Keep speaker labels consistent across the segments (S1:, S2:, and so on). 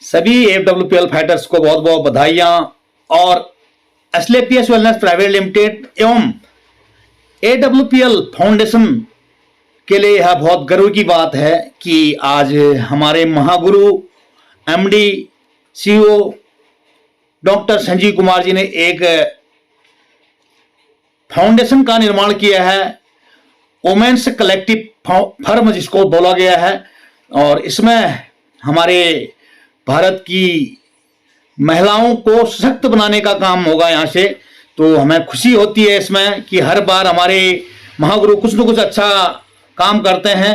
S1: सभी AFWPL fighters को बहुत बहुत बधाइयां और एसलेपीएस वेलनेस प्राइवेट लिमिटेड एवं AWPL फाउंडेशन के लिए यह बहुत गर्व की बात है कि आज हमारे महागुरु MD CEO doctor Sanjeev Kumar ji ने एक फाउंडेशन का निर्माण किया है, वुमेन्स कलेक्टिव फर्म जिसको बोला गया है। और इसमें हमारे भारत की महिलाओं को सशक्त बनाने का काम होगा यहाँ से। तो हमें खुशी होती है इसमें कि हर बार हमारे महागुरु कुछ न कुछ अच्छा काम करते हैं।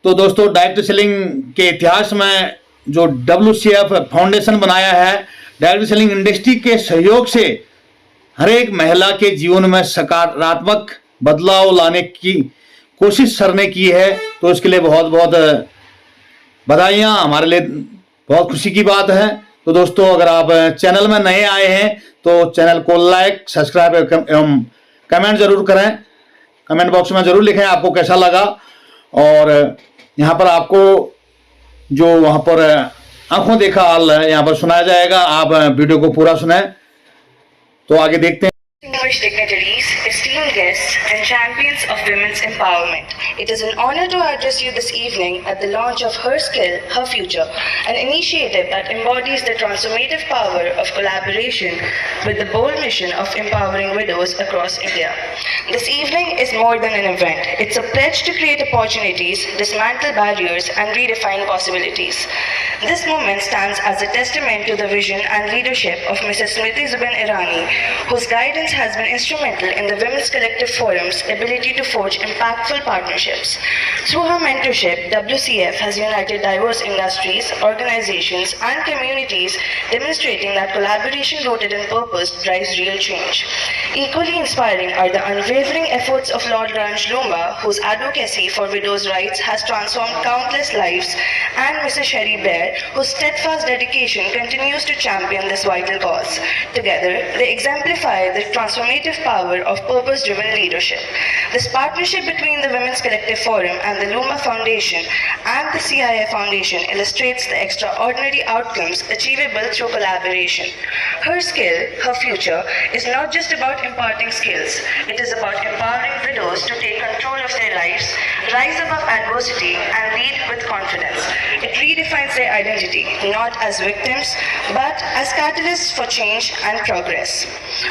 S1: तो दोस्तों, डायरेक्ट सेलिंग के इतिहास में जो WCF फाउंडेशन बनाया है, डायरेक्ट सेलिंग इंडस्ट्री के सहयोग से हर एक महिला के जीवन में सकारात्मक बदलाव लाने की कोशिश सर ने की है। तो इसके लिए बहुत बहुत बधाइयाँ, हमारे लिए बहुत खुशी की बात है। तो दोस्तों, अगर आप चैनल में नए आए हैं तो चैनल को लाइक, सब्सक्राइब एवं कमेंट जरूर करें। कमेंट बॉक्स में जरूर लिखें आपको कैसा लगा। और यहाँ पर आपको जो वहाँ पर आंखों देखा हाल है यहाँ पर सुनाया जाएगा, आप वीडियो को पूरा सुने। तो आगे देखते हैं।
S2: Distinguished dignitaries, esteemed guests, and champions of women's empowerment. It is an honor to address you this evening at the launch of Her Skill, Her Future, an initiative that embodies the transformative power of collaboration with the bold mission of empowering widows across India. This evening is more than an event. It's a pledge to create opportunities, dismantle barriers, and redefine possibilities. This moment stands as a testament to the vision and leadership of Mrs. Smriti Zuban Irani, whose guidance has been instrumental in the Women's Collective Forum's ability to forge impactful partnerships. Through her mentorship, WCF has united diverse industries, organizations, and communities, demonstrating that collaboration rooted in purpose drives real change. Equally inspiring are the unwavering efforts of Lord Ranj Lumba, whose advocacy for widows' rights has transformed countless lives, and Mrs. Sherry Bair, whose steadfast dedication continues to champion this vital cause. Together, they exemplify the transformative power of purpose-driven leadership. This partnership between the Women's Collective Forum and the Lumba Foundation and the CIA Foundation illustrates the extraordinary outcomes achievable through collaboration. Her Skill, Her Future is not just about imparting skills. It is about empowering widows to take control of their lives, rise above adversity, and lead with confidence. It redefines their identity, not as victims, but as catalysts for change and progress.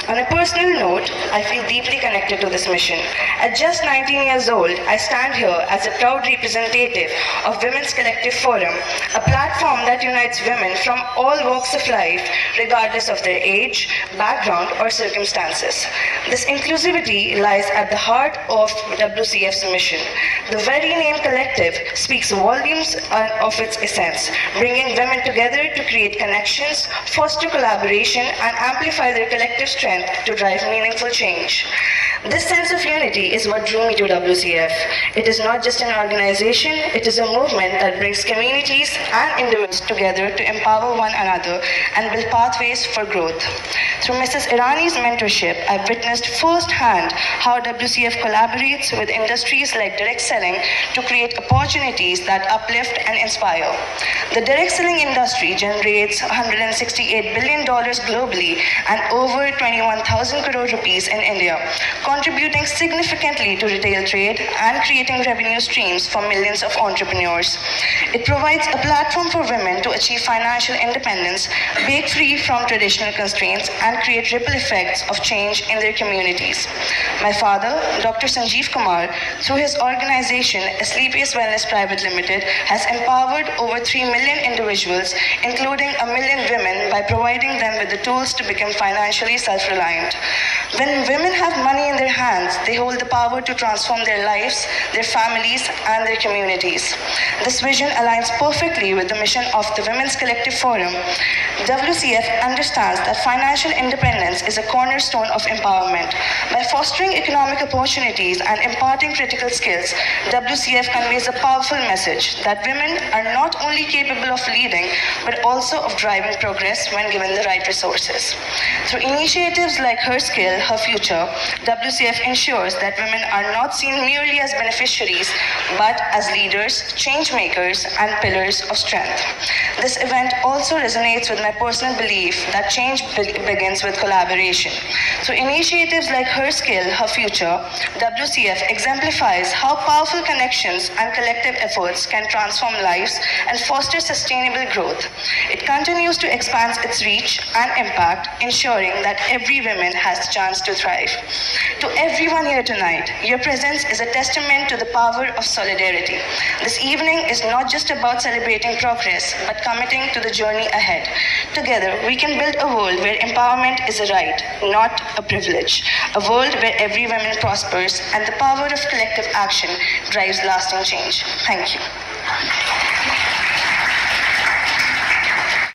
S2: On a personal note, I feel deeply connected to this mission. At just 19 years old, I stand here as a proud representative of Women's Collective Forum, a platform that unites women from all walks of life, regardless of their age, background, or circumstances. This inclusivity lies at the heart of WCF's mission. The very name collective speaks volumes of its essence, bringing women together to create connections, foster collaboration, and amplify their collective strength to drive meaningful change. This sense of unity is what drew me to WCF. It is not just an organization, it is a movement that brings communities and individuals together to empower one another and build pathways for growth. Through Mrs. Irani's mentorship, I've witnessed firsthand how WCF collaborates with industries like direct selling to create opportunities that uplift and inspire. The direct selling industry generates $168 billion globally and over 21,000 crore rupees in India, contributing significantly to retail trade and creating revenue streams for millions of entrepreneurs. It provides a platform for women to achieve financial independence, break free from traditional constraints, and create ripple effects of change in their communities. My father, Dr. Sanjeev Kumar, through his organization, Asclepius Wellness Private Limited, has empowered over 3 million individuals, including 1 million women, by providing them with the tools to become financially self-reliant. When women have money in their hands, they hold the power to transform their lives, their families, and their communities. This vision aligns perfectly with the mission of the Women's Collective Forum. WCF understands that financial independence is a cornerstone of empowerment. By fostering economic opportunities and imparting critical skills, WCF conveys a powerful message that women are not only capable of leading, but also of driving progress when given the right resources. Through initiatives like Her Skill, Her Future, WCF WCF ensures that women are not seen merely as beneficiaries, but as leaders, change makers, and pillars of strength. This event also resonates with my personal belief that change begins with collaboration. Through initiatives like Her Skill, Her Future, WCF exemplifies how powerful connections and collective efforts can transform lives and foster sustainable growth. It continues to expand its reach and impact, ensuring that every woman has the chance to thrive. To everyone here tonight, your presence is a testament to the power of solidarity. This evening is not just about celebrating progress, but committing to the journey ahead. Together, we can build a world where empowerment is a right, not a privilege. A world where every woman prospers and the power of collective action drives lasting change. Thank you.